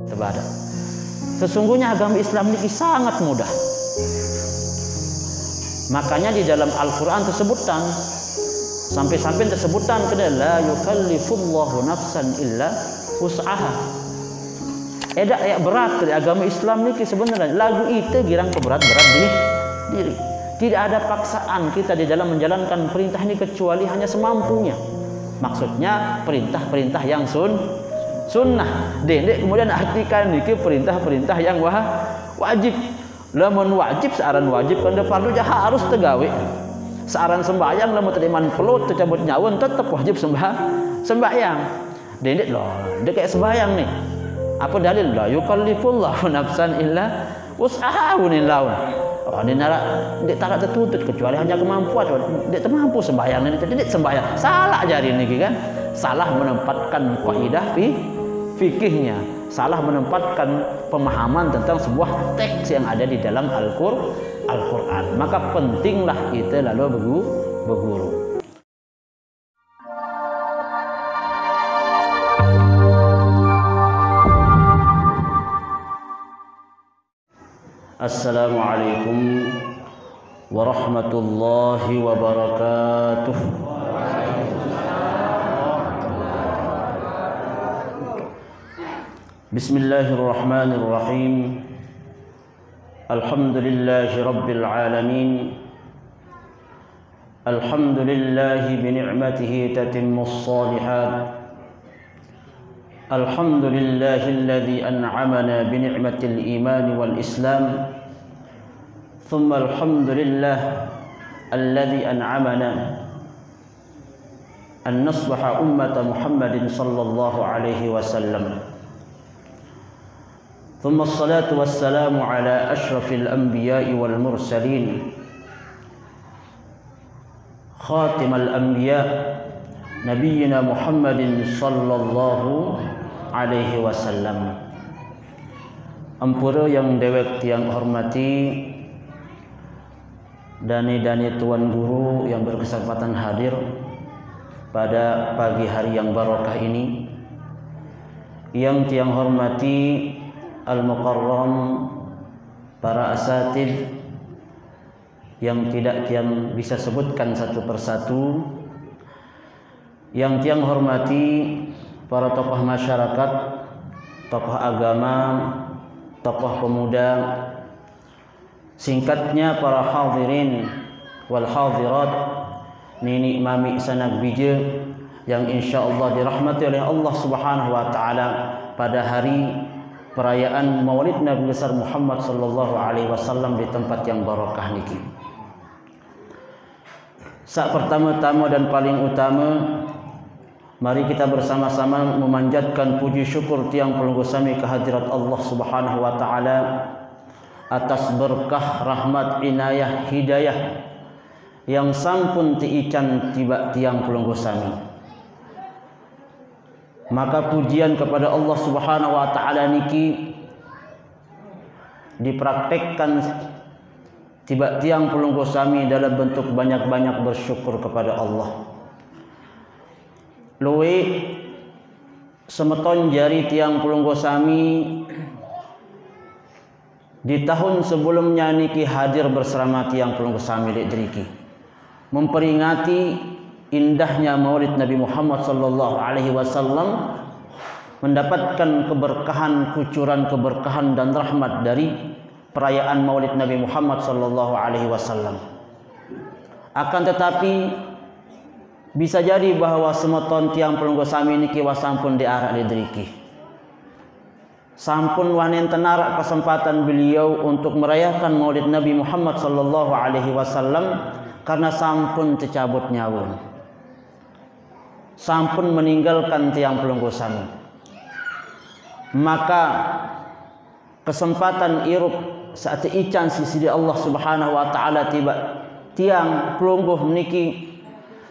ibadah. Sesungguhnya agama Islam ini sangat mudah. Makanya di dalam Al-Quran tersebutkan, sampai-sampai tersebutkan kena la yukallifullahu nafsan illa wus'aha. Edak ayat berat dari agama Islam ni sebenarnya lagu itu girang keberat-berat diri. Tidak ada paksaan kita di dalam menjalankan perintah ini kecuali hanya semampunya. Maksudnya perintah-perintah yang sunnah. Dek kemudian artikan niki perintah-perintah yang wajib. Lamun wajib searan wajib kan fardu harus tegawe. Searan sembahyang lamun teriman pelut tercabut nyawa tetap wajib sembahyang. Dek loh, dek kayak sembahyang nih. Apa dalil la yukallifullahu nafsan illa wus'aha laun. Oh, dia tak tertuntut kecuali hanya kemampuan. Dia termampu sembahyang ini, dia sembahyang. Salah jari ini kan? Salah menempatkan kaidah fikihnya, salah menempatkan pemahaman tentang sebuah teks yang ada di dalam Al-Quran. Maka pentinglah kita lalu berguru. Assalamualaikum warahmatullahi wabarakatuh. Bismillahirrahmanirrahim. Alhamdulillahi rabbil alamin. Alhamdulillahi bi ni'matihi tatimmus shalihat. Alhamdulillahilladzi an'amana bi ni'matil iman wal islam. Thumma alhamdulillah alladzi an'amana an nasbaha ummata Muhammadin sallallahu alaihi wasallam. Thumma assalatu wassalamu ala asyrafil anbiya'i wal mursalin. Khatimal anbiya' nabiyyina Muhammadin sallallahu alaihi wasallam. Ampura yang dewek tiang hormati, dani tuan guru yang berkesempatan hadir pada pagi hari yang barokah ini, yang tiang hormati al-mukarram para asatid yang tidak tiang bisa sebutkan satu persatu, yang tiang hormati para tokoh masyarakat, tokoh agama, tokoh pemuda, singkatnya para hadirin wal hadirat, nini mami sanak bija yang insyaallah dirahmati oleh Allah Subhanahu wa taala pada hari perayaan Maulid Nabi besar Muhammad sallallahu alaihi wasallam di tempat yang barokah niki. Sak pertama-tama dan paling utama, mari kita bersama-sama memanjatkan puji syukur tiang pelunggu sami kehadirat Allah Subhanahu wa taala atas berkah, rahmat, inayah, hidayah yang sampun tiican tiba tiang pelunggu sami. Maka pujian kepada Allah Subhanahu wa taala niki dipraktekkan tiba tiang pelunggu sami dalam bentuk banyak-banyak bersyukur kepada Allah. Luwe semeton jari tiang pelunggu sami di tahun sebelumnya niki hadir bersama tiang pelunggu sami dek driki memperingati indahnya Maulid Nabi Muhammad sallallahu alaihi wasallam, mendapatkan keberkahan, kucuran keberkahan dan rahmat dari perayaan Maulid Nabi Muhammad sallallahu alaihi wasallam. Akan tetapi bisa jadi bahawa semeton tiang pelunggu sami niki wasampun diarak didriki. Sampun wanen tenarak kesempatan beliau untuk merayakan Maulid Nabi Muhammad sallallahu alaihi wasallam karena sampun tercabut nyawa. Sampun meninggalkan tiang pelunggu sami. Maka kesempatan irup saat ican sisi Allah Subhanahu wa taala tiba tiang pelungguh niki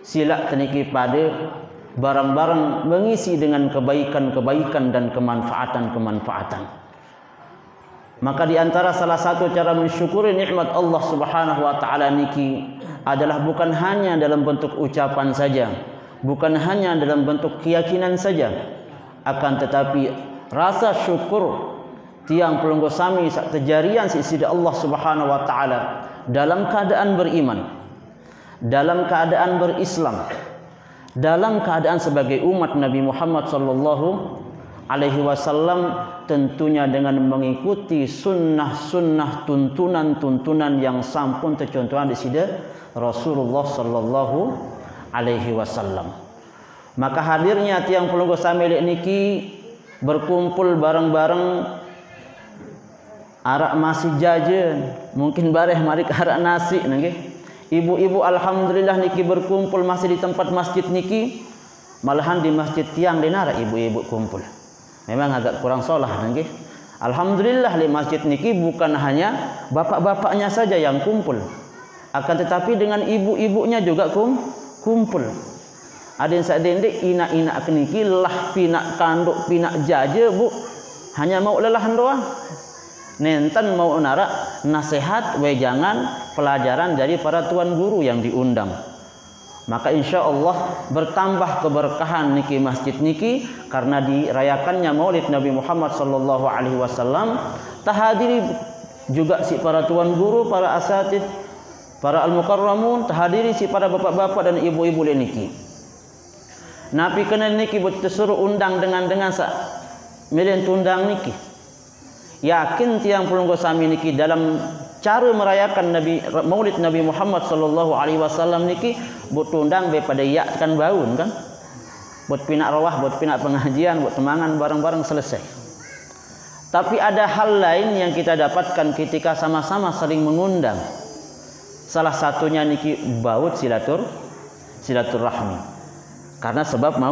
sila teniki pada barang-barang mengisi dengan kebaikan-kebaikan dan kemanfaatan-kemanfaatan. Maka di antara salah satu cara mensyukuri nikmat Allah Subhanahu wa taala niki adalah bukan hanya dalam bentuk ucapan saja, bukan hanya dalam bentuk keyakinan saja, akan tetapi rasa syukur tiang pelunggu sami sak terjarian sida Allah Subhanahu wa taala dalam keadaan beriman, dalam keadaan berislam, dalam keadaan sebagai umat Nabi Muhammad sallallahu alaihi wasallam, tentunya dengan mengikuti sunnah-sunnah, tuntunan-tuntunan yang sampun tercontohan di sida Rasulullah sallallahu alaihi wasallam. Maka hadirnya tiang pelunggu sami niki berkumpul bareng-bareng, arak masih jajan, mungkin bareh mari arak nasi nggih. Ibu-ibu alhamdulillah niki berkumpul masih di tempat masjid niki, malahan di masjid tiang dinara ibu-ibu kumpul. Memang agak kurang solah nggih. Alhamdulillah di masjid niki bukan hanya bapak-bapaknya saja yang kumpul, akan tetapi dengan ibu-ibunya juga kumpul. Ada yang sadendek ina-ina niki lah pinak kanduk pinak jaja bu, hanya mau lelahan doang. Nenten mau narak nasihat wejangan pelajaran dari para tuan guru yang diundang. Maka insya Allah bertambah keberkahan niki masjid niki karena dirayakannya Maulid Nabi Muhammad sallallahu alaihi wasallam. Tahadiri juga si para tuan guru, para asatidz, para al-mukarramun, tahadiri si para bapak-bapak dan ibu-ibu niki. Napi kena niki disuruh undang dengan sak milih tundang niki. Yakin tiang pelunggu sami niki dalam cara merayakan Maulid Nabi Muhammad sallallahu alaihi wasallam niki buat tundang daripada kan baun kan, buat pinak rawah, buat pinak pengajian, buat temangan bareng-bareng selesai. Tapi ada hal lain yang kita dapatkan ketika sama-sama saling mengundang. Salah satunya niki baut silaturahmi. Karena sebab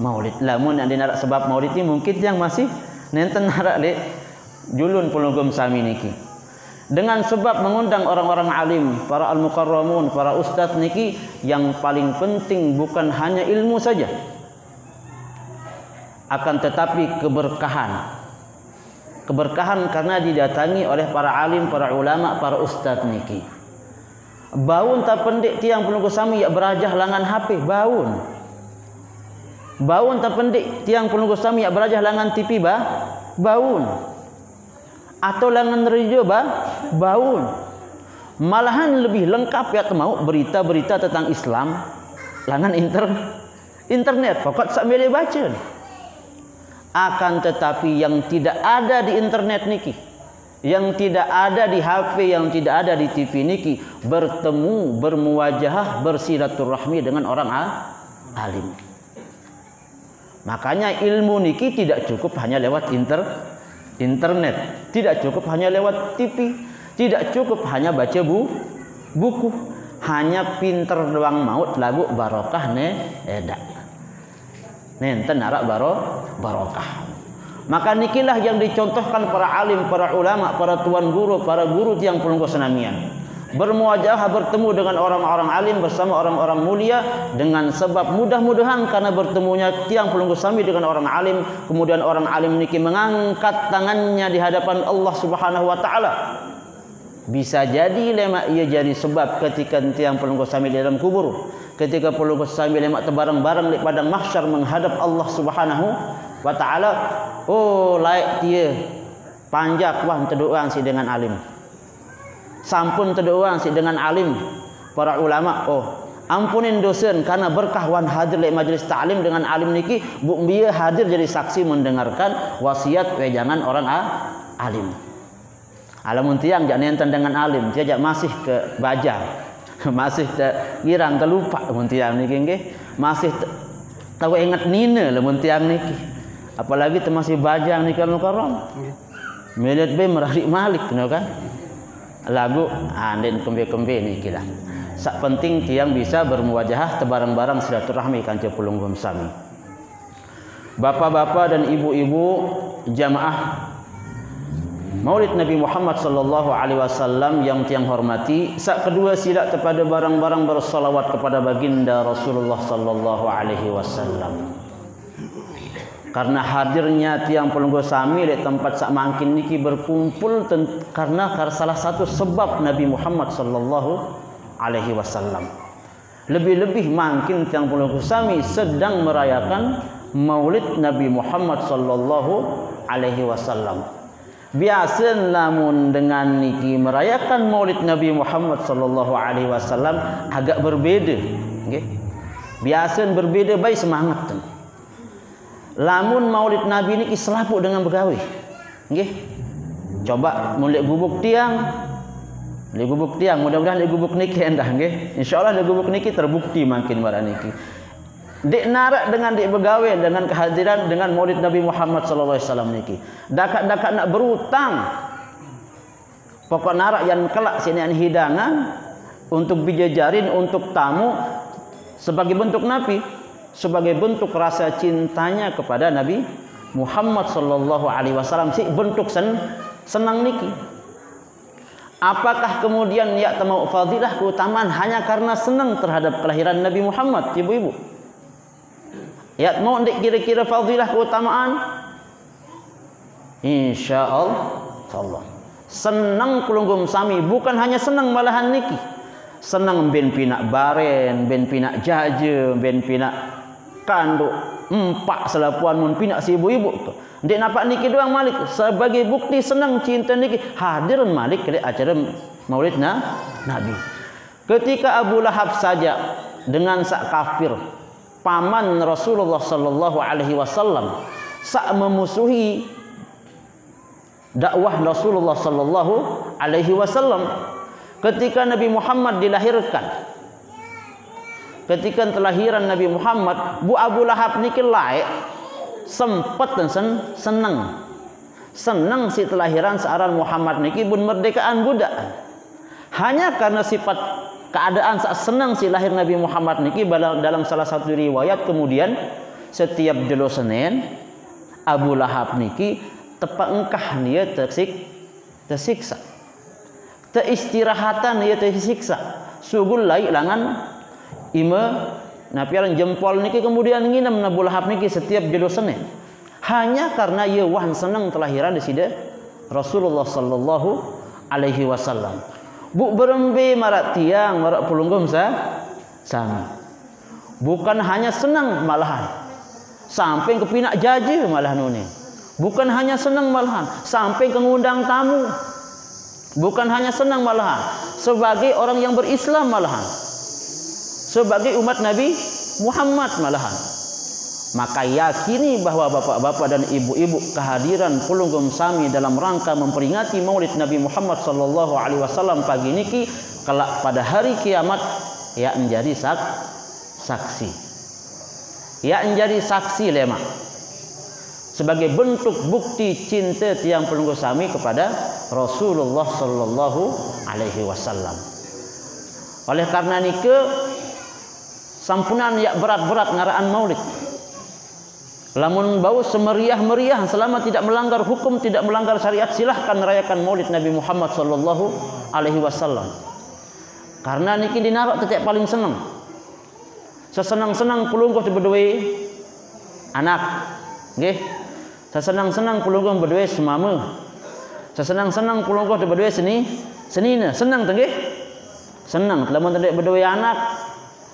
Maulid. Lamun yang dinarak sebab Maulid ini mungkin yang masih nenten narak le julun pelunggum sami niki. Dengan sebab mengundang orang-orang alim, para al-mukarramun, para ustadz niki, yang paling penting bukan hanya ilmu saja, akan tetapi keberkahan. Keberkahan karena didatangi oleh para alim, para ulama, para ustadz niki. Baun tak pendik tiang pelunggu sami ya berajah langan HP baun. Baun tak pendik tiang pelunggu sami ya berajah langan TV baun. Atau langan radio baun. Malahan lebih lengkap ya mau berita-berita tentang Islam langan internet pokok sak milih baca. Akan tetapi yang tidak ada di internet niki, yang tidak ada di HP, yang tidak ada di TV niki, bertemu, bermuwajahah, bersilaturahmi dengan orang alim. Makanya ilmu niki tidak cukup hanya lewat internet, tidak cukup hanya lewat TV, tidak cukup hanya baca buku, hanya pinter doang maut lagu barokah edak. Nenten narak barokah. Maka nikilah yang dicontohkan para alim, para ulama, para tuan guru, para guru tiang pelunggu senamian. Bermuwajahah, bertemu dengan orang-orang alim bersama orang-orang mulia, dengan sebab mudah-mudahan karena bertemunya tiang pelunggu sami dengan orang alim, kemudian orang alim niki mengangkat tangannya di hadapan Allah Subhanahu wa taala. Bisa jadi lemak ia jadi sebab ketika tiang pelunggu sami di dalam kubur, ketika pelunggu sami lemak terbareng-bareng di padang mahsyar menghadap Allah Subhanahu wa taala, oh laik dia panjak wah terdoang si dengan alim. Sampun terdoang si dengan alim para ulama, oh ampunin dosen karena berkah wan hadir di majelis ta'lim dengan alim niki, bu bieu hadir jadi saksi mendengarkan wasiat wejangan orang alim. Alamun tiang jak nenten dengan alim, dia jak masih ke bajang, masih girang terlupa mun tiang niki nggih, masih tahu ingat nina lamun tiang niki. Apalagi masih bajang niki al-mukarram. Milit be merarik malik kan. Lagu anden kembe-kembe niki lah. Sak penting tiang bisa bermuwajahah tebareng-bareng silaturahmi kanca pelunggum sami. Bapak-bapak dan ibu-ibu jamaah Maulid Nabi Muhammad sallallahu alaihi wasallam yang tiang hormati, sak kedua sila kepada barang-barang bersalawat kepada baginda Rasulullah sallallahu alaihi wasallam. Karena hadirnya tiang pelunggu sami di tempat sak mangkin niki berkumpul karena salah satu sebab Nabi Muhammad sallallahu alaihi wasallam. Lebih-lebih mangkin tiang pelunggu sami sedang merayakan maulid Nabi Muhammad sallallahu alaihi wasallam. Biasa lamun dengan niki merayakan maulid Nabi Muhammad sallallahu alaihi wasallam agak berbeda, nggih. Biasa berbeda baik semangat. Lamun maulid Nabi niki selapuk dengan begawe. Nggih. Coba mulai gubuk tiang. Di gubuk tiang, mudah-mudahan di gubuk niki endah nggih. Insyaallah di gubuk niki terbukti makin marah niki. Dek narak dengan dek begawe dengan kehadiran dengan maulid Nabi Muhammad sallallahu alaihi wasallam niki. Dakat-dakat nak berutang. Pokok narak yang kelak sini hidangan untuk bijajarin untuk tamu sebagai bentuk Nabi, sebagai bentuk rasa cintanya kepada Nabi Muhammad sallallahu alaihi wasallam, si bentuk senang niki. Apakah kemudian ya tamau fadilah keutamaan hanya karena senang terhadap kelahiran Nabi Muhammad, ibu-ibu? Ya mau ndik kira-kira fadilah keutamaan? Insyaallah. Senang kulunggum sami, bukan hanya senang malahan niki. Senang ben pinak baren, ben pinak jaje, ben pinak kanduk empak selapuan mun pinak si ibu-ibu tu. Ndik nampak niki doang Malik sebagai bukti senang cinta niki hadir Malik ke acara maulid Nabi. Ketika Abu Lahab saja dengan sak kafir paman Rasulullah sallallahu alaihi wasallam sak memusuhi dakwah Rasulullah sallallahu alaihi wasallam ketika Nabi Muhammad dilahirkan. Ketika kelahiran Nabi Muhammad, Bu Abu Lahab niki laik sempat dan senang si kelahiran searan Muhammad niki bun merdekaan budak. Hanya karena sifat keadaan saat senang si lahir Nabi Muhammad niki dalam salah satu riwayat kemudian setiap jelo Senin Abu Lahab niki tepak engkah dia tersiksa. Teistirahatan dia tersiksa. Sugul laik langan ima napiaran jempol niki kemudian nginam Abu Lahab niki setiap jelo Senin. Hanya karena ia wan senang kelahiran di sida Rasulullah sallallahu alaihi wasallam. Bu berembe marak tiang, marak pulunggum sama. Bukan hanya senang malahan. Sampai ke pinak jaji malahan ini. Bukan hanya senang malahan, sampai ke ngundang tamu. Bukan hanya senang malahan, sebagai orang yang berislam malahan. Sebagai umat Nabi Muhammad malahan. Maka yakini bahwa bapak-bapak dan ibu-ibu kehadiran pulunggum sami dalam rangka memperingati maulid Nabi Muhammad sallallahu alaihi wasallam pagi niki kelak pada hari kiamat ya menjadi saksi. Ya menjadi saksi lema. Sebagai bentuk bukti cinta tiang pulunggum sami kepada Rasulullah sallallahu alaihi wasallam. Oleh karena nike sampunan ya berat-berat ngaraan maulid. Lamun bau semeriah-meriah selama tidak melanggar hukum, tidak melanggar syariat, silahkan merayakan maulid Nabi Muhammad sallallahu alaihi wasallam. Karena niki dinarak tetek paling senang. Sesenang-senang pulungguh berdua anak. Nggih. Sesenang-senang pulungguh berdua semama. Sesenang-senang pulungguh berdua senina. Senang teh nggih? Senang. Lamun teh berdua anak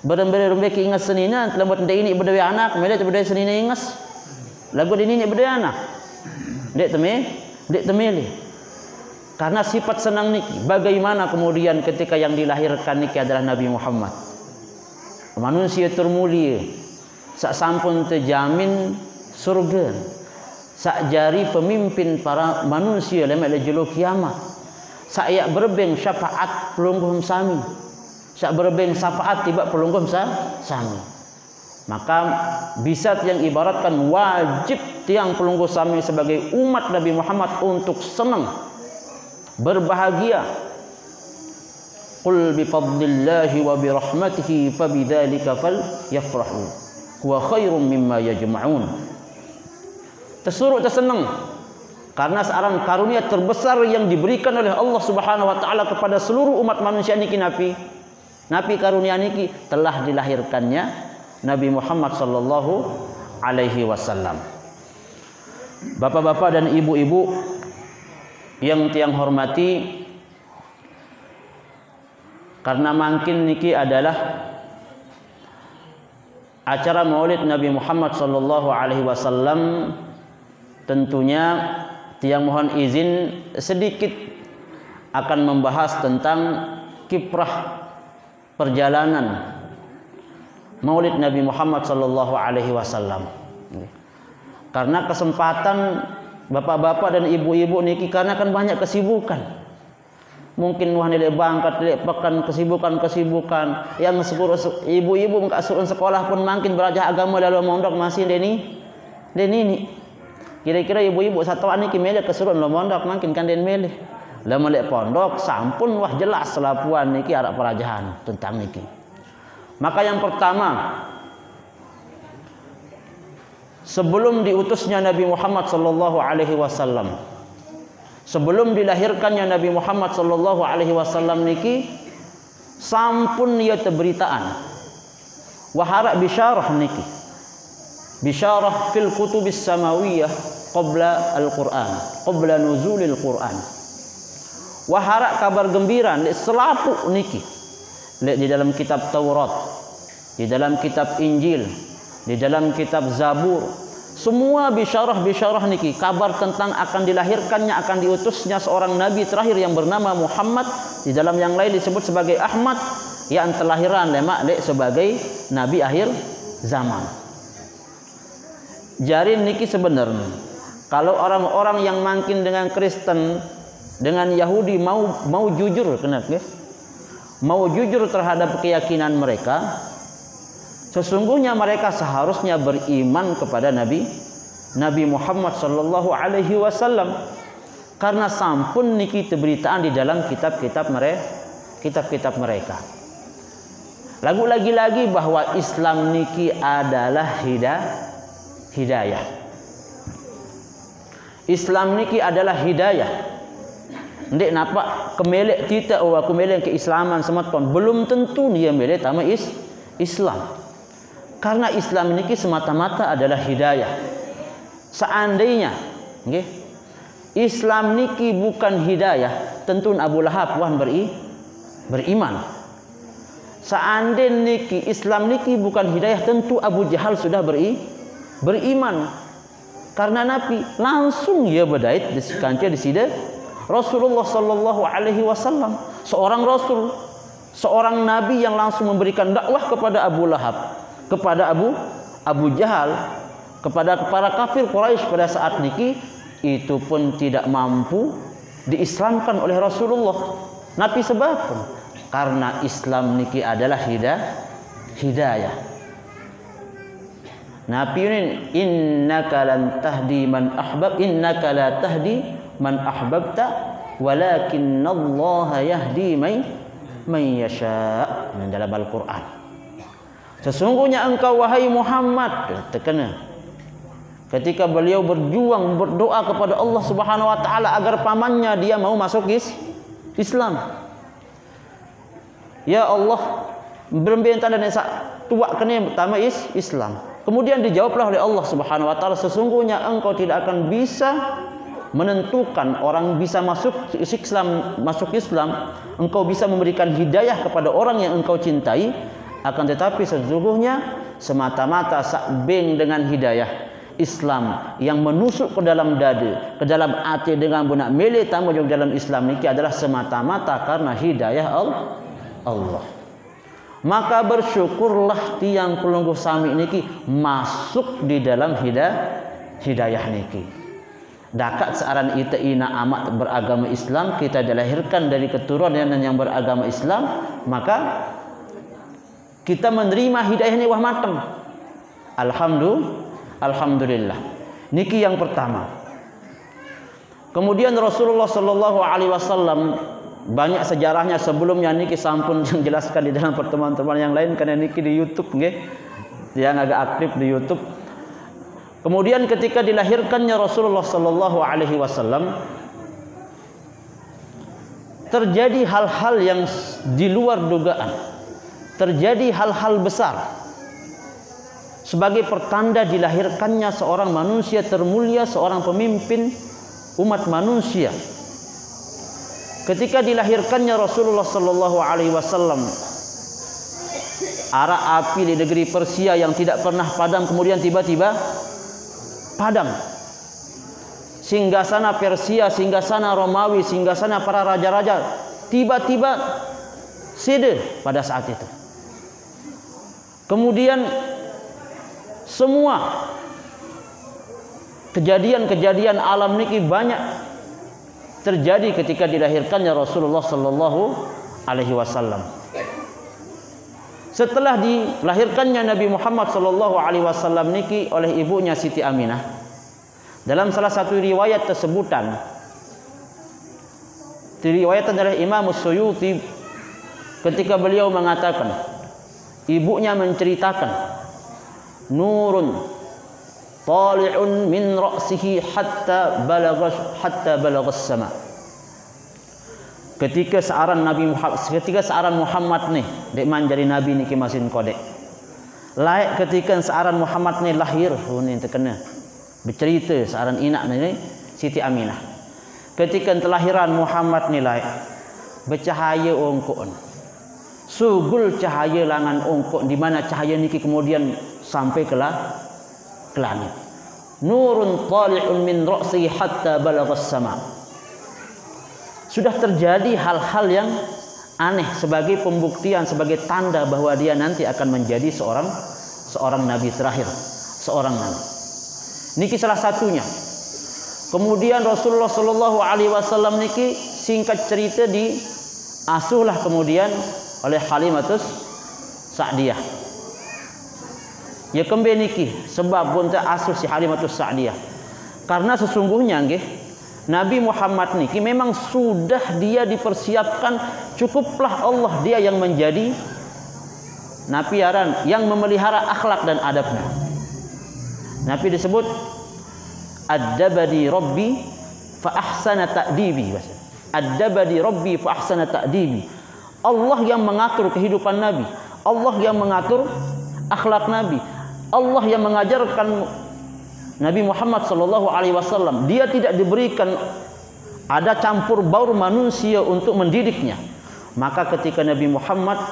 berembe-rembe ki ingas senina, lamun teh ini berdua anak, meda berdua senina ingas. Lagu ini berdua anak. Dek temeli. Karena sifat senang niki, bagaimana kemudian ketika yang dilahirkan niki adalah Nabi Muhammad. Manusia termulia, sak sampun terjamin surga. Sak jari pemimpin para manusia lemak jelo kiamat. Sak yak berbeng syafaat pelungguh sami. Sak berbeng syafaat tiba pelungguh sami. Maka bisa yang ibaratkan wajib tiang pelungguh sami sebagai umat Nabi Muhammad untuk senang, berbahagia. Qul bi fadlillahi wa bi rahmatihi fabidzalika falyafrahu huwa khairum mimma yajma'un. Tersuruh tersenang karena seorang karunia terbesar yang diberikan oleh Allah Subhanahu wa taala kepada seluruh umat manusia niki Nabi karunia niki telah dilahirkannya Nabi Muhammad sallallahu alaihi wasallam. Bapak-bapak dan ibu-ibu yang tiang hormati, karena mungkin niki adalah acara Maulid Nabi Muhammad sallallahu alaihi wasallam, tentunya tiang mohon izin sedikit akan membahas tentang kiprah perjalanan Maulid Nabi Muhammad sallallahu alaihi wasallam. Karena kesempatan bapak-bapak dan ibu-ibu niki karena kan banyak kesibukan. Mungkin wah nilai bangkat, nilai pekan, kesibukan yang sepuluh ibu-ibu enggak suruh sekolah pun makin belajar agama dalam mondok masih deni ini. Kira-kira ibu-ibu satuan niki mele kesuruhan lo mondok makin kan den mele. Lah melek pondok sampun wah jelas selapuan niki arah perajahan tentang niki. Maka yang pertama, sebelum diutusnya Nabi Muhammad sallallahu alaihi wasallam, sebelum dilahirkannya Nabi Muhammad sallallahu alaihi wasallam niki sampun ya beritaan wahara bisyarah niki. Bisyarah fil kutubis samawiyah qabla al-Qur'an, qabla nuzulil Qur'an. Wahara kabar gembira selapu niki. Di dalam kitab Taurat, di dalam kitab Injil, di dalam kitab Zabur, semua bisyarah niki, kabar tentang akan dilahirkannya, akan diutusnya seorang nabi terakhir yang bernama Muhammad, di dalam yang lain disebut sebagai Ahmad, yang telahiran lemak sebagai nabi akhir zaman. Jari niki sebenarnya kalau orang-orang yang makin dengan Kristen, dengan Yahudi mau jujur, kenapa? Mau jujur terhadap keyakinan mereka, sesungguhnya mereka seharusnya beriman kepada Nabi Muhammad sallallahu alaihi wasallam, karena sampun niki beritaan di dalam kitab-kitab mereka. Lagu lagi bahwa Islam niki adalah hidayah. Islam niki adalah hidayah. Ndek napa kemelek kita kemelek keislaman sematon belum tentu dia melek tama Islam. Karena Islam niki semata-mata adalah hidayah. Seandainya nggih Islam niki bukan hidayah, tentu Abu Lahab wan beriman. Seandainya niki Islam niki bukan hidayah, tentu Abu Jahal sudah beriman. Karena Nabi langsung ya bedait kanca di sida Rasulullah sallallahu alaihi wasallam, seorang rasul, seorang nabi yang langsung memberikan dakwah kepada Abu Lahab, kepada Abu Jahal, kepada para kafir Quraisy pada saat niki, itu pun tidak mampu diislamkan oleh Rasulullah. Nabi sebab karena Islam niki adalah hidayah. Nabi ini innaka lan tahdi man ahbab, innaka la tahdi man ahbabta walakinallaha yahdi man yasha, dalam Al-Qur'an. Sesungguhnya engkau wahai Muhammad, terkena ketika beliau berjuang berdoa kepada Allah Subhanahu wa taala agar pamannya dia mau masuk Islam. Ya Allah, berbentan dan tua kena pertama Islam. Kemudian dijawablah oleh Allah Subhanahu wa taala, sesungguhnya engkau tidak akan bisa menentukan orang bisa masuk Islam, engkau bisa memberikan hidayah kepada orang yang engkau cintai, akan tetapi sesungguhnya semata-mata sakbeng dengan hidayah Islam yang menusuk ke dalam dada, ke dalam hati dengan benak mele tamu yang dalam Islam ini adalah semata-mata karena hidayah Allah. Maka bersyukurlah tiang pelungguh sami niki masuk di dalam hidayah niki. Dakat searan ita ina amat beragama Islam, kita dilahirkan dari keturunan yang beragama Islam, maka kita menerima hidayah ini wah matem. Alhamdulillah. Niki yang pertama. Kemudian Rasulullah sallallahu alaihi wasallam banyak sejarahnya sebelumnya niki sampun yang jelaskan di dalam pertemuan-pertemuan yang lain karena niki di YouTube nggih. Yang agak aktif di YouTube. Kemudian ketika dilahirkannya Rasulullah sallallahu alaihi wasallam, terjadi hal-hal yang di luar dugaan. Terjadi hal-hal besar. Sebagai pertanda dilahirkannya seorang manusia termulia, seorang pemimpin umat manusia. Ketika dilahirkannya Rasulullah sallallahu alaihi wasallam, Ara api di negeri Persia yang tidak pernah padam kemudian tiba-tiba padam. Singgasana Persia, singgasana Romawi, singgasana para raja-raja tiba-tiba sida pada saat itu. Kemudian semua kejadian-kejadian alam niki banyak terjadi ketika dilahirkannya Rasulullah sallallahu alaihi wasallam. Setelah dilahirkannya Nabi Muhammad sallallahu alaihi wasallam niki oleh ibunya Siti Aminah, dalam salah satu riwayat tersebutkan, diriwayatkan oleh Imam Suyuti ketika beliau mengatakan, ibunya menceritakan, nurun tali'un min ra'sihi hatta balagas sama. Ketika searan Muhammad nih dek manjari nabi niki masin kodek. Laik ketika searan Muhammad nih lahir, ini terkena bercerita searan inak nih Siti Aminah. Ketika kelahiran Muhammad nih laik bercahaya ongkon. Sugul cahaya langan ongkon di mana cahaya niki kemudian sampai ke langit. Nurun tali'un min ra'sihi hatta balagas sama. Sudah terjadi hal-hal yang aneh sebagai pembuktian, sebagai tanda bahwa dia nanti akan menjadi seorang nabi terakhir, seorang nabi. Niki salah satunya. Kemudian Rasulullah sallallahu alaihi wasallam niki singkat cerita diasuhlah kemudian oleh Halimatus Sa'diyah. Ya kembe niki sebab pun asuh si Halimatus Sa'diyah. Karena sesungguhnya nggih Nabi Muhammad niki memang sudah dia dipersiapkan, cukuplah Allah dia yang menjadi nabi yang memelihara akhlak dan adabnya. Nabi disebut Ad-dabadi Rabbi fa ahsana ta'dibi. Ad-dabadi Rabbi fa ahsana ta'dibi. Allah yang mengatur kehidupan Nabi, Allah yang mengatur akhlak Nabi, Allah yang mengajarkan Nabi Muhammad sallallahu alaihi wasallam. Dia tidak diberikan ada campur baur manusia untuk mendidiknya. Maka ketika Nabi Muhammad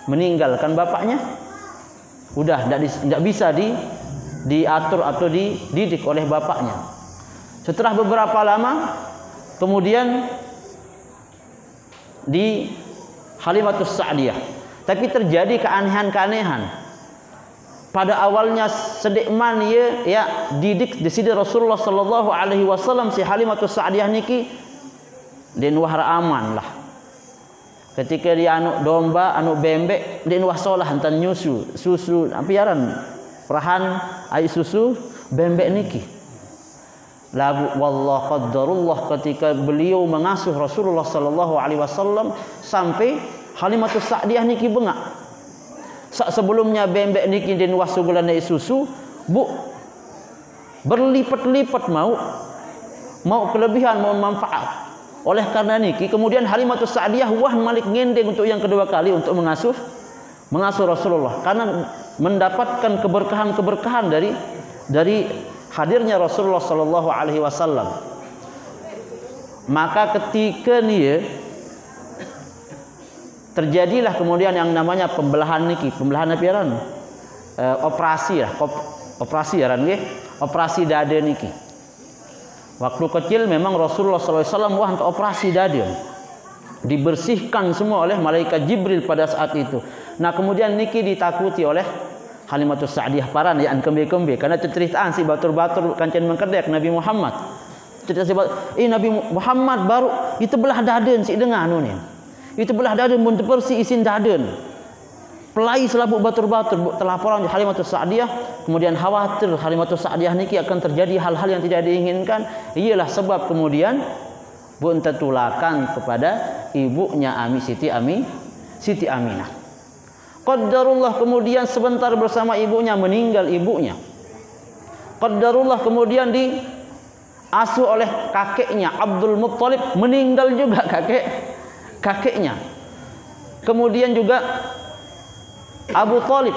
meninggalkan bapaknya, udah tidak bisa diatur atau dididik oleh bapaknya. Setelah beberapa lama kemudian di Halimatus Sa'diyah, tapi terjadi keanehan-keanehan. Pada awalnya sedekman ya didik di sini Rasulullah sallallahu alaihi wasallam si Halimatus Sa'diyah niki den wahra aman lah. Ketika dia anu domba, anu bembek, den wah solah hantan nyusu, susu ampiaran perahan ai susu bembek niki. Lagu wallah qaddarullah ketika beliau mengasuh Rasulullah sallallahu alaihi wasallam sampai Halimatus Sa'diyah niki bengak. Sebelumnya bembek niki den wasugulan susu, bu berlipat-lipat mau kelebihan, mau manfaat. Oleh karena niki kemudian Halimatus Sa'diyah wah malik ngendeng untuk yang kedua kali untuk mengasuh Rasulullah karena mendapatkan keberkahan dari hadirnya Rasulullah sallallahu alaihi wasallam. Maka ketika terjadilah kemudian yang namanya pembelahan niki, pembelahan apa ya? Operasi dada niki. Waktu kecil memang Rasulullah SAW wah untuk operasi dada, dibersihkan semua oleh malaikat Jibril pada saat itu. Nah kemudian niki ditakuti oleh Halimatus Sa'diyah paran ya kembe-kembe karena ceritaan si batur-batur kancen mengkedek Nabi Muhammad. Cerita si Nabi Muhammad baru itu belah daden si dengan nih. Itu belah daden mun persi isin daden. Pelai selabuk batur-batur telaporan Halimatus Sa'diyah, kemudian khawatir Halimatus Sa'diyah niki akan terjadi hal-hal yang tidak diinginkan. Iyalah sebab kemudian pun tertulakan kepada ibunya Siti Aminah. Qaddarullah kemudian sebentar bersama ibunya meninggal ibunya. Qaddarullah kemudian diasuh oleh kakeknya Abdul Muttalib, meninggal juga kakeknya. Kemudian juga Abu Talib.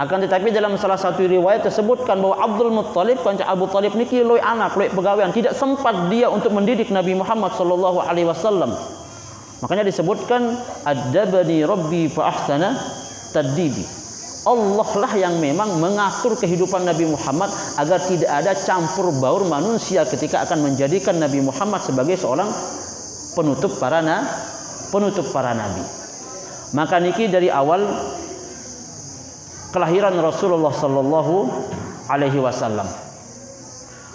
Akan tetapi dalam salah satu riwayat tersebutkan bahwa Abdul Muttalib kanca Abu Talib niki loy anak, loy pegawaian, tidak sempat dia untuk mendidik Nabi Muhammad sallallahu alaihi wasallam. Makanya disebutkan adabani rabbi fa ahsana tadibi. Allah lah yang memang mengatur kehidupan Nabi Muhammad agar tidak ada campur baur manusia ketika akan menjadikan Nabi Muhammad sebagai seorang penutup para nabi. Maka niki dari awal kelahiran Rasulullah sallallahu alaihi wasallam.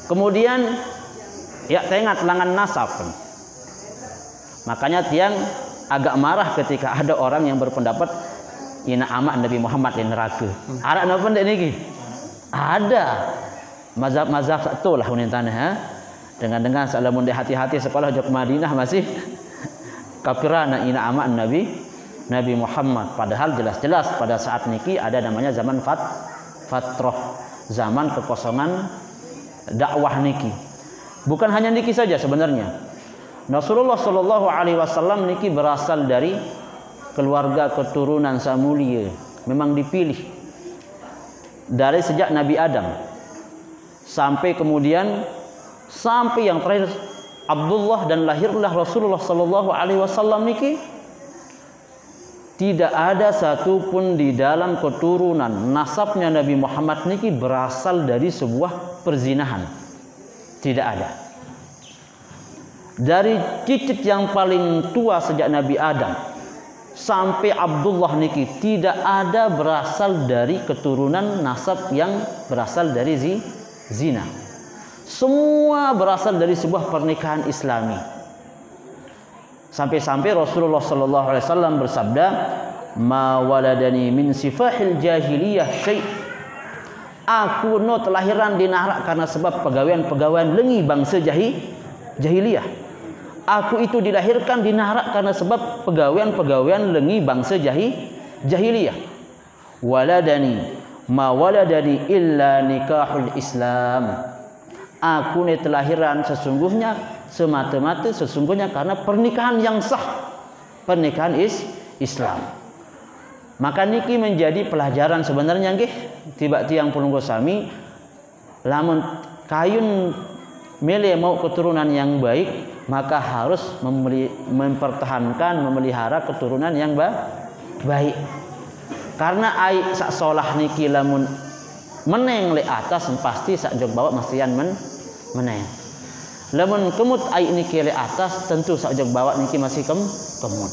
Kemudian ya tengah langan nasab. Makanya tiang agak marah ketika ada orang yang berpendapat ina amak Nabi Muhammad di neraka. Ada napa ndak niki? Ada. Mazhab-mazhab satu lah unintana ha. Dengan salamun di hati-hati sekolah jok Madinah masih kafirana ina amak Nabi Muhammad. Padahal jelas-jelas pada saat niki ada namanya zaman fatrah, zaman kekosongan dakwah niki. Bukan hanya niki saja sebenarnya. Rasulullah sallallahu alaihi wasallam niki berasal dari keluarga keturunan samulia, memang dipilih dari sejak Nabi Adam sampai kemudian sampai yang terakhir Abdullah, dan lahirlah Rasulullah sallallahu alaihi wasallam niki tidak ada satupun di dalam keturunan nasabnya Nabi Muhammad niki berasal dari sebuah perzinahan. Tidak ada. Dari cicit yang paling tua sejak Nabi Adam sampai Abdullah niki tidak ada berasal dari keturunan nasab yang berasal dari zina. Semua berasal dari sebuah pernikahan Islami. Sampai-sampai Rasulullah sallallahu alaihi wasallam bersabda, "Ma waladani min sifahil jahiliyah syai'." Aku no telahiran dinarak karena sebab pegawaian-pegawaian lengi bangsa jahiliyah. Aku itu dilahirkan dinarak karena sebab pegawaian-pegawaian lengi bangsa jahiliyah. Waladani ma waladani illa nikahul Islam. Aku ni telahiran sesungguhnya semata-mata sesungguhnya karena pernikahan yang sah, pernikahan Islam. Maka niki menjadi pelajaran sebenarnya nggih tiba tiang pulunggo sami lamun kayun milih mau keturunan yang baik, maka harus mempertahankan, memelihara keturunan yang baik. Karena ai sak solah niki lamun meneng le atas pasti sak jog bawa mestian meneng. Lamun kemut ai niki le atas tentu sak jog bawa niki masih kemut.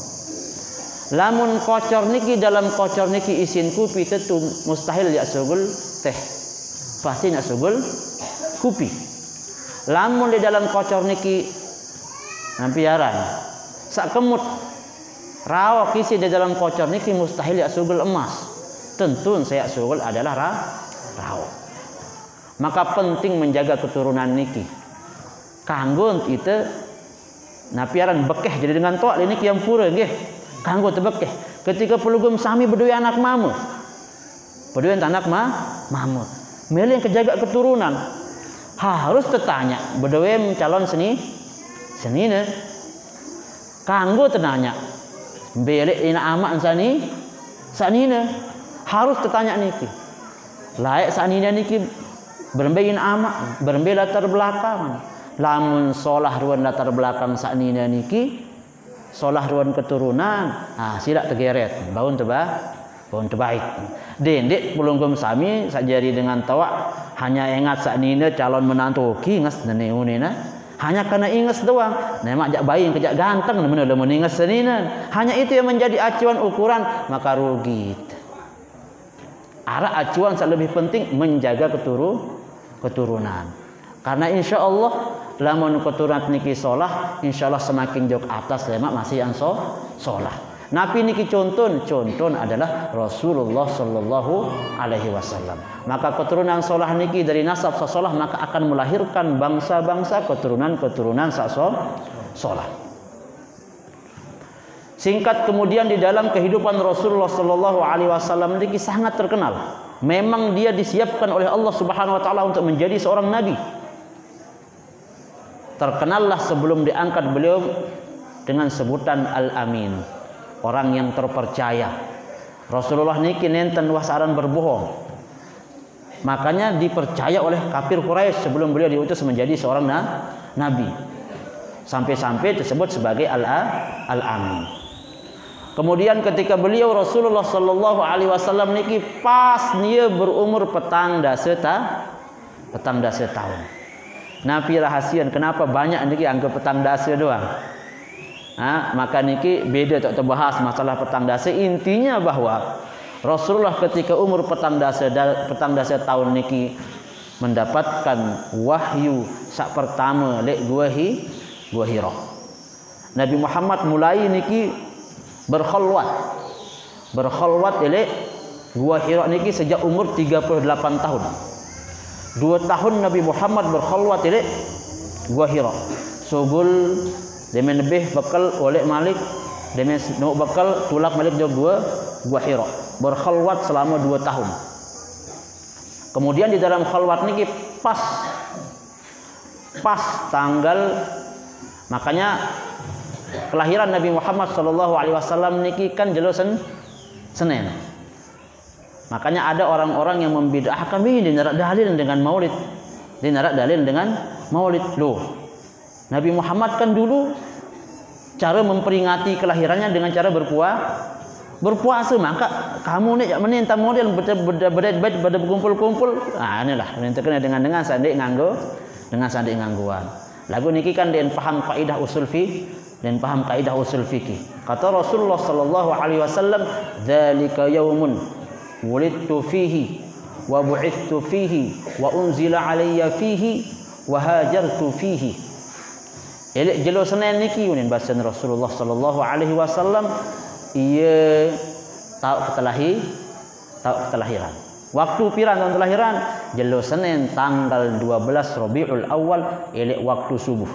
Lamun kocor niki dalam kocor niki isin kupi tentu mustahil ya sugul teh. Pasti nak sugul kupi. Lamun di dalam kocor niki nampiaran sak kemut rawak isi di dalam kocor niki mustahil ya sugul emas. Tentu saya sugul adalah rawak. Maka penting menjaga keturunan niki. Kanggo itu napiaran bekeh jadi dengan toak niki yang pura nggih. Kanggo tebekeh ketika pelugum sami berdua anak mamu. Berdua anak mamu. Milih kejaga keturunan. Harus tertanya berdua calon senine. Kanggo tenanya belek ina amak sanine harus tertanya niki. Layak sanine niki berembein amak, berembe latar belakang. Lamun solah ruan latar belakang sanine niki, solah ruan keturunan, silak tegeret, baun terbaik. Dendek pulunggum sami sajari dengan tawak hanya ingat saknina calon menantu ki ngas neneunina. Hanya karena ingat doang. Nemak jak bayi kejak ganteng nemen lemon ingat senina. Hanya itu yang menjadi acuan ukuran, maka rugi. Arah acuan lebih penting menjaga keturunan. Karena insya Allah lamun keturunan niki solah, insya Allah semakin jauh atas lemak masih yang solah. Nabi niki contoh adalah Rasulullah sallallahu alaihi wasallam. Maka keturunan solah niki dari nasab sasolah maka akan melahirkan bangsa-bangsa keturunan solah. Singkat kemudian di dalam kehidupan Rasulullah sallallahu alaihi wasallam niki sangat terkenal. Memang dia disiapkan oleh Allah Subhanahu wa taala untuk menjadi seorang nabi. Terkenallah sebelum diangkat beliau dengan sebutan Al-Amin. Orang yang terpercaya. Rasulullah niki nenten wasaran berbohong. Makanya dipercaya oleh kafir Quraisy sebelum beliau diutus menjadi seorang nabi. sampai-sampai disebut sebagai Al-Amin. Kemudian ketika beliau Rasulullah sallallahu alaihi wasallam niki pas dia berumur petang dasa tahun. Nabi rahasian kenapa banyak niki anggap petang dasa doang. Maka niki beda tak terbahas masalah petang dasa. Intinya bahwa Rasulullah ketika umur petang dasa tahun niki mendapatkan wahyu sak pertama lek Gua Hira. Nabi Muhammad mulai niki berkhalwat lek Gua Hira niki sejak umur 38 tahun. 2 tahun Nabi Muhammad berkhalwat lek Gua Hira. Sugul demen lebih bekal oleh Malik demen no bekal tulak Malik juga Gua Hira. Berkhalwat selama 2 tahun. Kemudian di dalam khalwat niki pas tanggal, makanya kelahiran Nabi Muhammad sallallahu alaihi wasallam niki kan jelo Senin. Makanya ada orang-orang yang membid'ahkan ini dinarak dalil dengan Maulid. Loh. Nabi Muhammad kan dulu cara memperingati kelahirannya dengan cara berpuasa, maka kamu ni menentang model pada berkumpul-kumpul. Inilah menentukan dengan sandik ngangguan. Lagu niki kan dia paham kaidah usul fiqh dan paham kaidah usul fikih. Kata Rasulullah sallallahu alaihi wasallam, "Dzalika yaumun wulidtu fihi wa bu'ithtu fihi wa unzila alayya fihi wa hajartu fihi." Elek jelo Senin niki unin bahasa Rasulullah sallallahu alaihi wasallam ia tahu kelahiran. Waktu pirang tahun kelahiran jelo Senin tanggal 12 Rabiul Awal elek waktu subuh.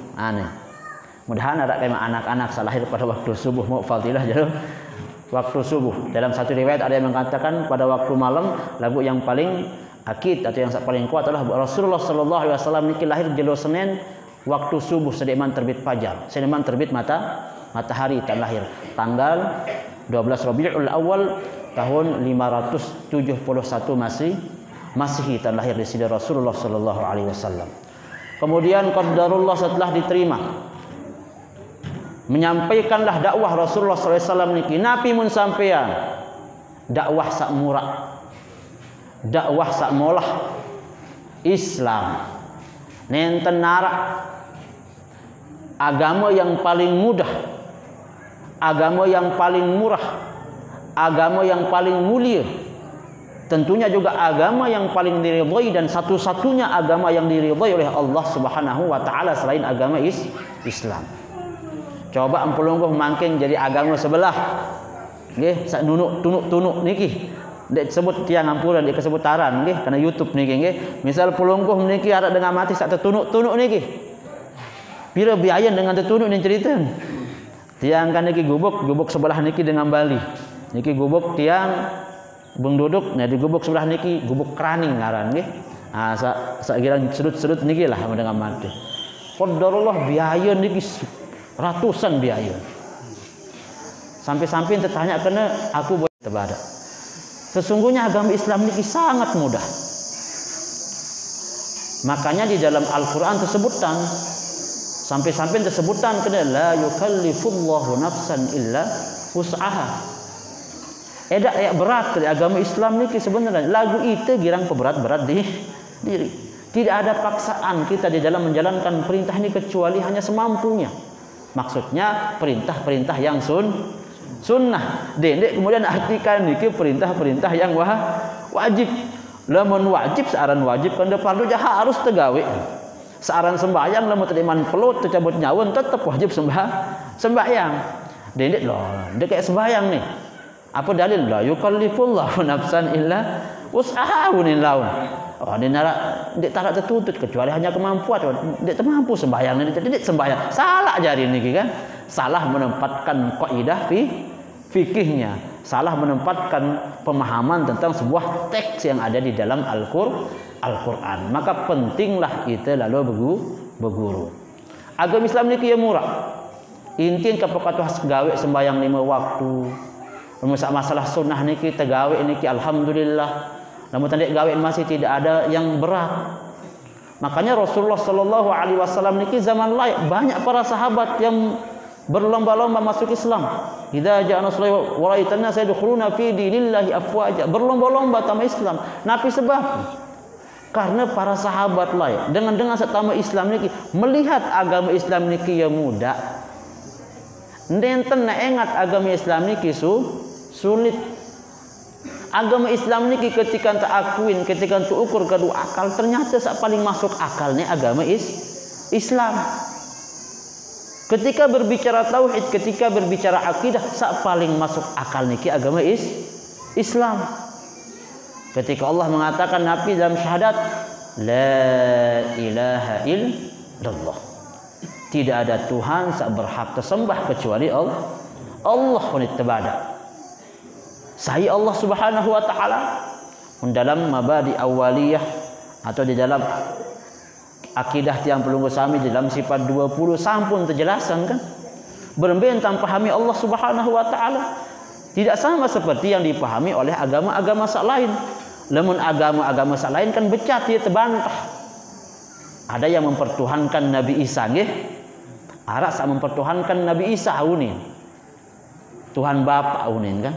Mudahan ada kayak anak-anak salah lahir pada waktu subuh mau fadilah jelo waktu subuh. Dalam satu riwayat ada yang mengatakan pada waktu malam. Lagu yang paling akid atau yang paling kuat adalah Rasulullah sallallahu alaihi wasallam niki lahir jelo Senin waktu subuh sedeman terbit fajar, sedeman terbit matahari tak lahir tanggal 12 Rabiul Awal tahun 571 Masehi tak lahir di sini Rasulullah sallallahu alaihi wasallam. Kemudian qadarullah setelah diterima menyampaikanlah dakwah Rasulullah sallallahu alaihi wasallam niki napi mun sampean dakwah sak murah, dakwah sak molah Islam nenten narak agama yang paling mudah, agama yang paling murah, agama yang paling mulia, tentunya juga agama yang paling diridhai dan satu-satunya agama yang diridhai oleh Allah Subhanahu wa taala selain agama Islam. Coba ampulungguh mangking jadi agama sebelah. Nggih, sak tunuk niki. Dek sebut tiang ampuran dek kesebutaran nggih karena YouTube niki nggih. Misal pulungguh niki arek dengan mati sak tunuk niki. Pira biaya dengan tertunuk ni cerita. Tiang kan niki gubuk sebelah niki dengan Bali. Niki gubuk tiang beng duduk, nah di gubuk sebelah niki gubuk keraning ngaran nggih. Sak girang sudut niki lah dengan mati. Qadarullah biaya niki ratusan biaya. Sampai-sampai tertanya kena aku boleh terbada. Sesungguhnya agama Islam niki sangat mudah. Makanya di dalam Al-Qur'an tersebutkan sampai-sampai tersebutkan kena la yukallifullahu nafsan illa wus'aha. Ayat berat dari agama Islam ni sebenarnya lagu itu girang berat-berat di diri. Tidak ada paksaan kita di dalam menjalankan perintah ini kecuali hanya semampunya. Maksudnya perintah-perintah yang sunnah. Dendek kemudian artikan niki perintah-perintah yang wajib. Lamun wajib searan wajib kan fardu harus tegawe. Searan sembahyang lamun teriman pelut tercabut nyawun tetap wajib sembahyang. Dendek loh, dek kayak sembahyang nih. Apa dalil la yukallifullahu nafsan illa wus'aha unin laun. Oh dek tak tertuntut kecuali hanya kemampuan. Dek termampu sembahyang ni dek sembahyang. Salah jari niki kan. Salah menempatkan kaidah fikihnya. Salah menempatkan pemahaman tentang sebuah teks yang ada di dalam Al-Quran. Maka pentinglah kita lalu berguru. Agama Islam ni kaya murah. Intin kapakatuh gawe sembahyang 5 waktu. Masalah sunnah ni kita gawe ni alhamdulillah. Namun tadi gawe masih tidak ada yang berat. Makanya Rasulullah sallallahu alaihi wasallam niki zaman lain banyak para sahabat yang berlomba-lomba masuk Islam. Idza ja'a nasrullah wa ra'aitan nasa yadkhuluna fi dinillahi afwaja. Berlomba-lomba tama Islam. Napi sebab karena para sahabat lain dengan setama Islam niki melihat agama Islam niki yang mudah. Nenten nak ingat agama Islam niki sulit. Agama Islam niki ketika tak akuin, ketika tak ukur kadu akal, ternyata sak paling masuk akalnya agama Islam. Ketika berbicara tauhid, ketika berbicara akidah, sak paling masuk akal niki agama Islam. Ketika Allah mengatakan Nabi dalam syahadat, la ilaha illallah. Tidak ada Tuhan sak berhak tersembah kecuali Allah. Allah wanita Saya Allah Subhanahu wa taala dalam mabadi awaliyah atau di dalam akidah tiang pelunggu sami di dalam sifat 20 sampun terjelaskan kan. Beremben tanpa pahami Allah Subhanahu wa taala tidak sama seperti yang dipahami oleh agama-agama sak lain. Lamun agama-agama sak lain kan becat dia terbantah. Ada yang mempertuhankan Nabi Isa nggih. Arak sak mempertuhankan Nabi Isa aunin. Tuhan Bapa aunin kan.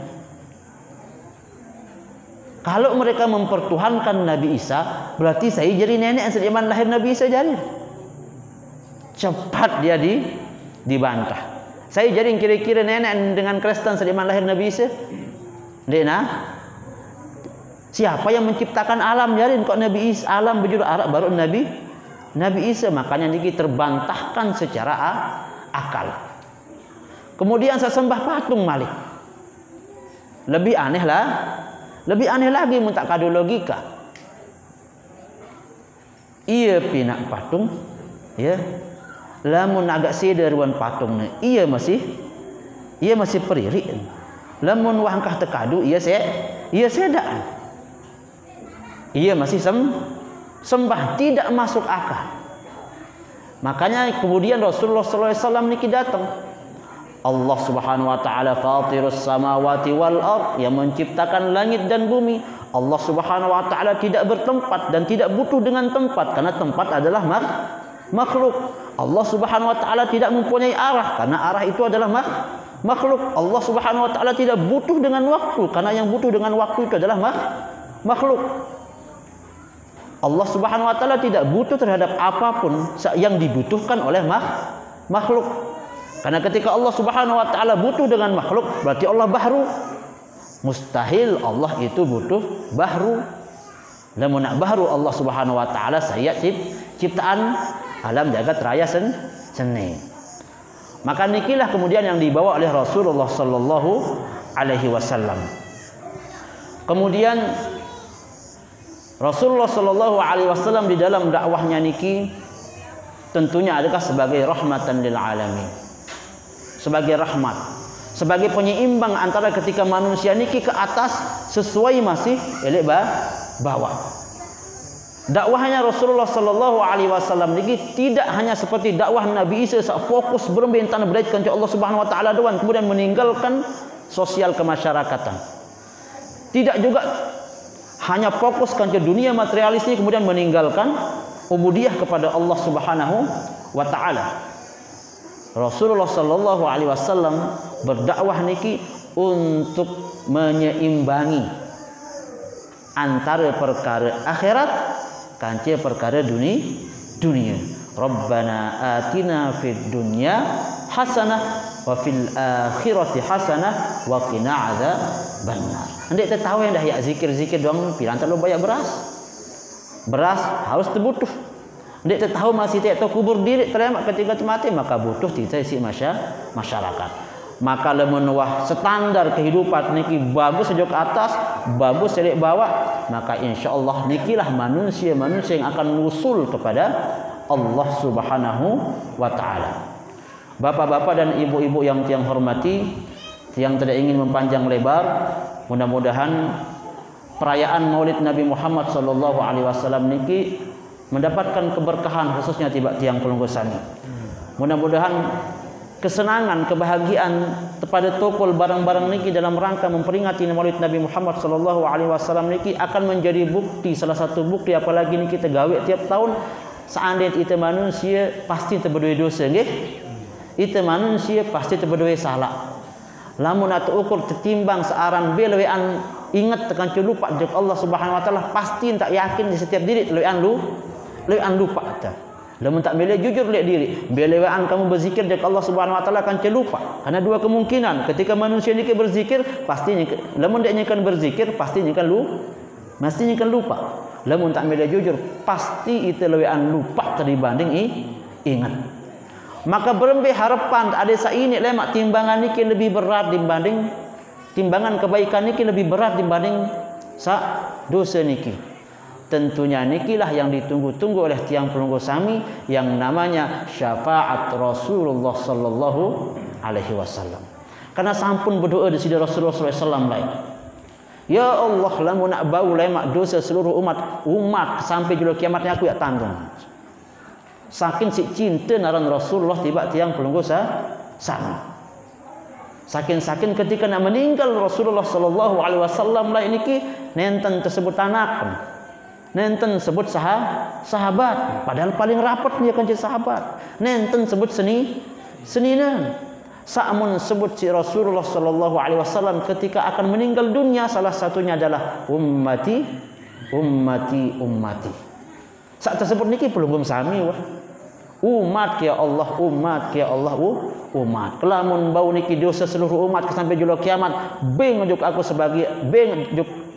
Kalau mereka mempertuhankan Nabi Isa, berarti saya jadi nenek yang sediaman lahir Nabi Isa jadi. Cepat dia dibantah. Saya jadi kira-kira nenek dengan Kristen sediaman lahir Nabi Isa. Dena. Siapa yang menciptakan alam jadi kok Nabi Isa alam berjudul Arab baru Nabi Isa, makanya niki terbantahkan secara akal. Kemudian saya sembah patung malik. Lebih aneh lagi mun tak kado logika. Ia pinak patung, ya. Lamun agak sederwan patung ia masih peririk. Lamun wangkah tekadu ia sedaan. Ia masih sembah tidak masuk akal. Makanya kemudian Rasulullah sallallahu alaihi wasallam niki datang. Allah Subhanahu wa taala fatirus samawati wal ard yang menciptakan langit dan bumi. Allah Subhanahu wa taala tidak bertempat dan tidak butuh dengan tempat karena tempat adalah makhluk. Allah Subhanahu wa taala tidak mempunyai arah karena arah itu adalah makhluk. Allah Subhanahu wa taala tidak butuh dengan waktu karena yang butuh dengan waktu itu adalah makhluk. Allah Subhanahu wa taala tidak butuh terhadap apapun yang dibutuhkan oleh makhluk. Karena ketika Allah Subhanahu wa taala butuh dengan makhluk, berarti Allah bahru. Mustahil Allah itu butuh bahru. Lamun nak bahru Allah Subhanahu wa taala saya ciptaan alam jagat raya seni. Maka nikilah kemudian yang dibawa oleh Rasulullah sallallahu alaihi wasallam. Kemudian Rasulullah sallallahu alaihi wasallam di dalam dakwahnya niki tentunya adalah sebagai rahmatan lil alamin. Sebagai rahmat, sebagai penyeimbang antara ketika manusia niki ke atas sesuai masih elek bawah. Dakwahnya Rasulullah sallallahu alaihi wasallam niki tidak hanya seperti dakwah Nabi Isa fokus berbentan beraikan Allah Subhanahu wa taala doang kemudian meninggalkan sosial kemasyarakatan. Tidak juga hanya fokus ke dunia materialis ini kemudian meninggalkan ubudiyah kepada Allah Subhanahu wa taala. Rasulullah sallallahu alaihi wasallam berdakwah niki untuk menyeimbangi antara perkara akhirat kanca perkara dunia. Rabbana atina fid dunya hasanah wa fil akhirati hasanah wa qina adzabannar. Hendak tahu yang dah ya zikir-zikir doang pilang tak lo banyak beras. Beras harus terbutuh. Hendak tahu masih tak tahu kubur diri terlemak ketika mati maka butuh kita isi masyarakat. Maka lamun wah standar kehidupan niki bagus sejak atas, bagus selek bawah, maka insyaallah nikilah manusia yang akan nusul kepada Allah Subhanahu wa taala. Bapak-bapak dan ibu-ibu yang tiang hormati, yang tidak ingin memanjang lebar, mudah-mudahan perayaan Maulid Nabi Muhammad sallallahu alaihi wasallam niki mendapatkan keberkahan khususnya tiang pelunggu sani. Mudah-mudahan kesenangan, kebahagiaan kepada tokol barang-barang niki dalam rangka memperingati Maulid Nabi Muhammad sallallahu alaihi wasallam niki akan menjadi bukti, salah satu bukti apalagi niki kita gawe tiap tahun seandainya kita manusia pasti terberdua dosa nggih. Kita manusia pasti terberdua salah. Lamun atu ukur tertimbang searan belewean ingat tekan lupa jeung Allah Subhanahu wa taala pasti tak yakin di setiap diri lewean lupa ta. Lamun tak milih jujur lihat diri, belewean kamu berzikir jeung Allah Subhanahu wa taala akan lupa. Karena dua kemungkinan, ketika manusia ni berzikir pastinya lamun dia nyekan berzikir pastinya kan lupa. Lamun tak milih jujur pasti itu lewean lupa dibanding ingat. Maka berembih harapan ada saini lemak timbangan niki lebih berat dibanding timbangan kebaikan niki lebih berat dibanding dosa niki. Tentunya nikilah yang ditunggu-tunggu oleh tiang pelunggu sami yang namanya syafaat Rasulullah sallallahu alaihi wasallam. Karena sampun berdoa di sini Rasulullah sallallahu alaihi wasallam lain. Ya Allah, lamun nak bau lemak dosa seluruh umat sampai julu kiamatnya aku ya tanggung. Saking si cinta naran Rasulullah tiba tiang pelunggu sama. Saking ketika nak meninggal Rasulullah sallallahu alaihi wasallam lah ini ki nenten tersebut anak, nenten sebut sahabat, padahal paling rapat dia kan sahabat. Nenten sebut seninan. Sa'mun sebut si Rasulullah sallallahu alaihi wasallam ketika akan meninggal dunia salah satunya adalah ummati. Saat tersebut niki pelunggum sami wah. Umat ya Allah, umat. Kelamun bau niki dosa seluruh umat sampai julu kiamat, beng juk aku sebagai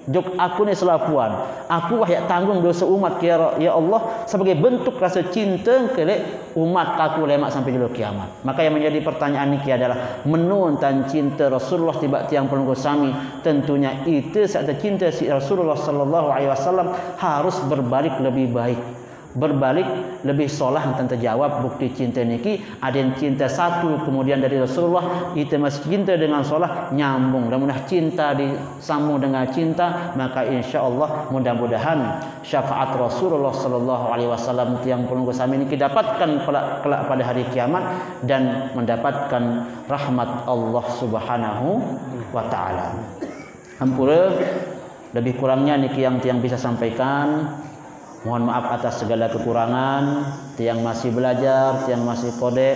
juk aku ni selapuan. Aku wah ya tanggung dosa umat ya Allah sebagai bentuk rasa cinta ke umat aku lemak sampai julu kiamat. Maka yang menjadi pertanyaan niki adalah menuntan cinta Rasulullah tiba tiang pelunggu sami. Tentunya itu saat cinta si Rasulullah sallallahu alaihi wasallam harus berbalik lebih baik. Berbalik lebih solah tentang jawab bukti cinta niki ada yang cinta satu kemudian dari Rasulullah itu masih cinta dengan solah nyambung dan mudah cinta disambung dengan cinta maka insyaallah mudah-mudahan syafaat Rasulullah sallallahu alaihi wasallam yang pelunggu sami niki dapatkan kelak pada hari kiamat dan mendapatkan rahmat Allah Subhanahu wa taala. Ampura lebih kurangnya niki yang bisa sampaikan. Mohon maaf atas segala kekurangan, tiang masih belajar, tiang masih kodek,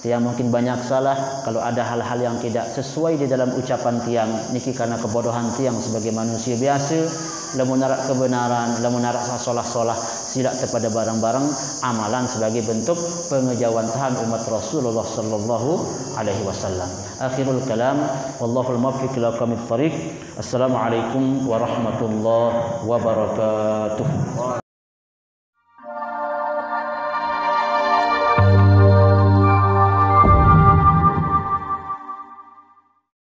tiang mungkin banyak salah. Kalau ada hal-hal yang tidak sesuai di dalam ucapan tiang, niki karena kebodohan tiang sebagai manusia biasa. Lamun narak kebenaran, lamun narak solah-solah, silak kepada barang-barang amalan sebagai bentuk pengejawantahan umat Rasulullah sallallahu alaihi wasallam. Akhirul kalam, wallahul muwaffiq ila aqwamit thariq. Assalamualaikum warahmatullahi wabarakatuh.